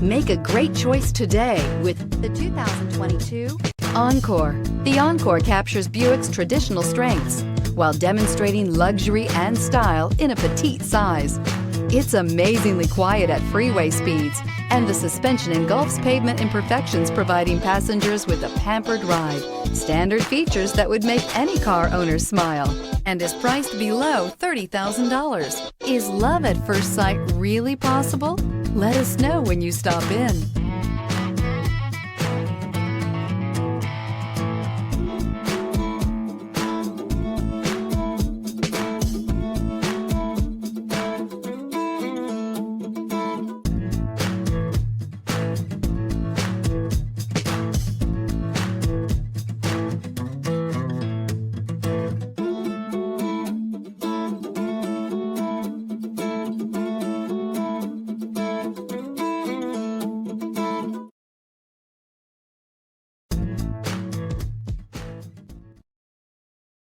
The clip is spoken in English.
Make a great choice today with the 2022 Encore. The Encore captures Buick's traditional strengths while demonstrating luxury and style in a petite size. It's amazingly quiet at freeway speeds, and the suspension engulfs pavement imperfections, providing passengers with a pampered ride. Standard features that would make any car owner smile, and is priced below $30,000. Is love at first sight really possible? Let us know when you stop in.